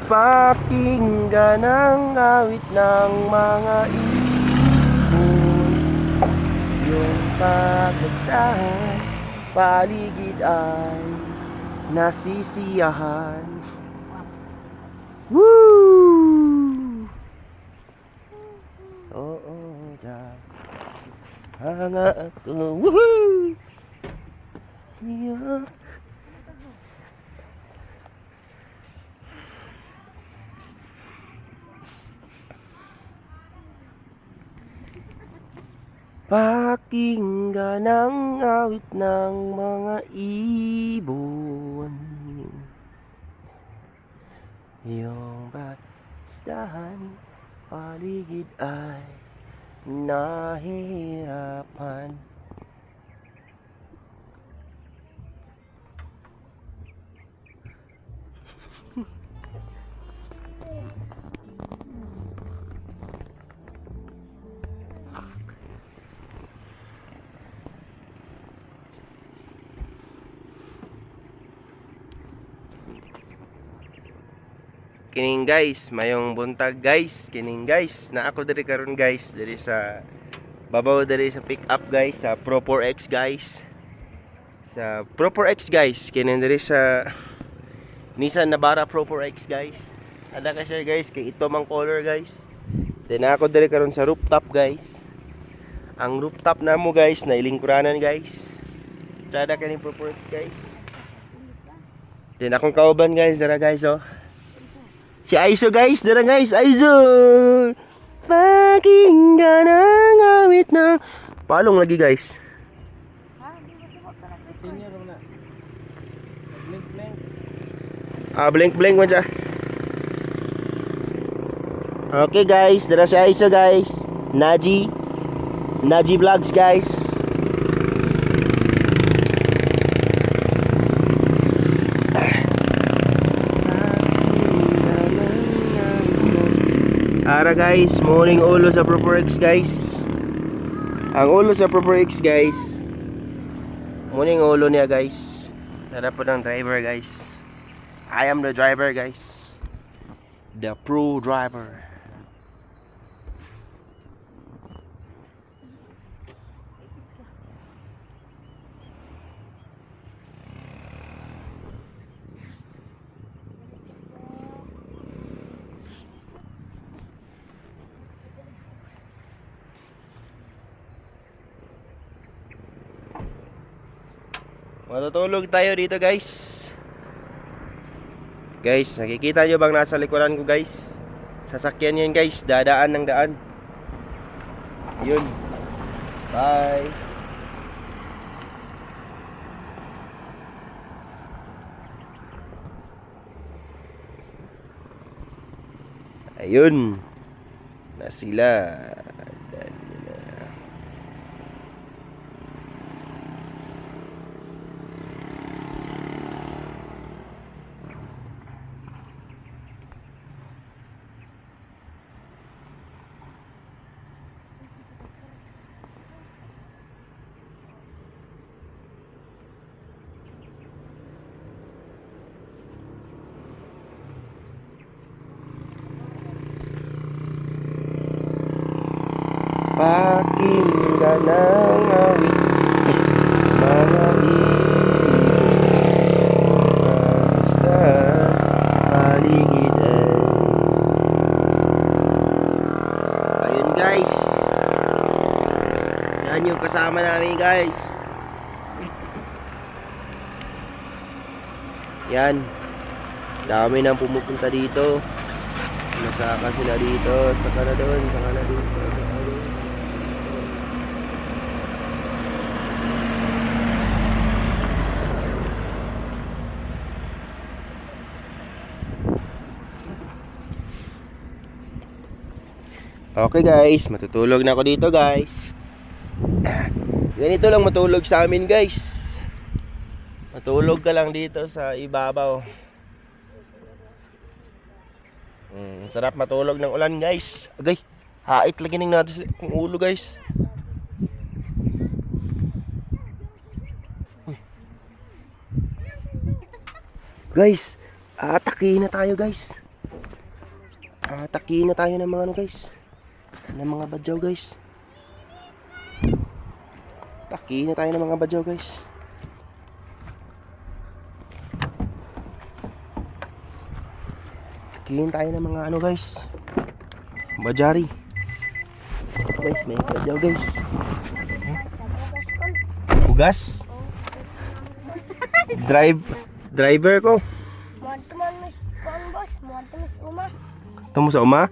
Pakinggan ang awit ng mga ibon, yung pagkastahan, paligid ay nasisiyahan. Woo! Oo, Jack. Hanga ako. Woohoo! Yeah. Pakinggan ang awit ng mga ibon, yung bastahan, paligid ay nahihirapan. Kining guys, mayong buntag guys, kining guys, na ako diri karon guys, diri sa babaw diri sa pick up guys, sa Pro 4X guys. Sa Pro 4X guys, kining diri sa Nissan Navara Pro 4X guys. Ada ka siya guys, kay ito mang color guys. Then ako diri karon sa rooftop guys. Ang rooftop namo guys, na ilingkuranan guys. Tsada kaning Pro 4X guys. Then akong kauban guys, dara guys oh. Si Aizo guys, dara guys, Aizo. Pakinggan ang awit ng palong lagi guys. Blink blink mo siya. Okay guys, dara si Aizo guys. Naji Vlogs guys. Ara guys, morning ulo sa Pro 4X guys. Ang ulo sa Pro 4X guys, morning ulo niya guys. Tara po ng driver guys. I am the driver guys. The pro driver. Matutulog tayo dito guys. Guys, nakikita nyo bang nasa likuran ko guys? Sasakyan yan guys, dadaan ng daan. Yun. Bye. Ayun. Na sila. Pakinggan ang awit mga ibon, basta paligid ay. Ayun guys, yan yung kasama namin guys. Yan, dami nang pumupunta dito. Nasaka sila dito, saka na doon, saka na dito. Okay guys, matutulog na ako dito guys. Ganito lang matulog sa amin guys. Matulog ka lang dito sa ibabaw. Sarap matulog ng ulan guys. Agay, hait lagi ning natin sa ulo guys. Guys, atakihin na tayo guys. Atakihin na tayo ng mga ano guys. Ng mga badyaw guys. Atakihin na tayo ng mga badyaw guys. Atakihin tayo ng mga ano guys. Bajari. Guys, may badyaw guys. Hugas? Driver ko. Tunggu sa uma?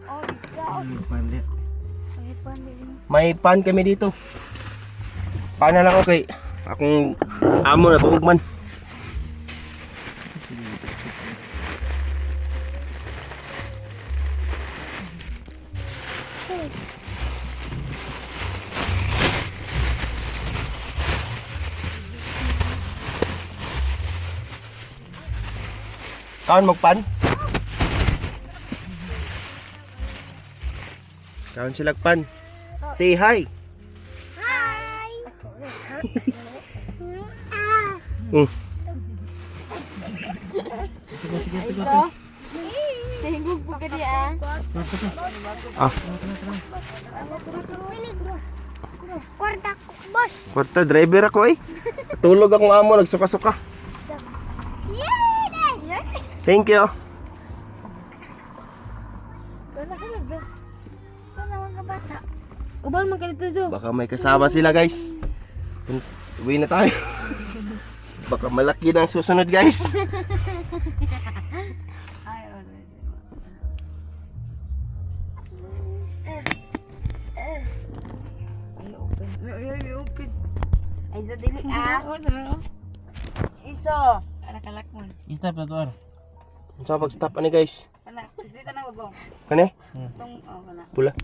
May pan kami dito. Pan na lang ako kay akong amo na tuugman. Kaon magpan? Kaon sila pan. Say hi. Hi. Ito. Sehingga buka dia. Kwarta, bos. Kwarta driver ako eh. Tulog akong amo nagsuka-suka. Yay! Thank you. Ubal man ganito Jo. Baka may kasama sila guys. Uwi na tayo. Baka malaki na ang susunod guys. Ay, open. Ay, so dili Iso. Kalak mo. Stop na to. Ano sa pag-stop ani guys? Kana, gusto na babaw. Kani? Tong kana. Pula.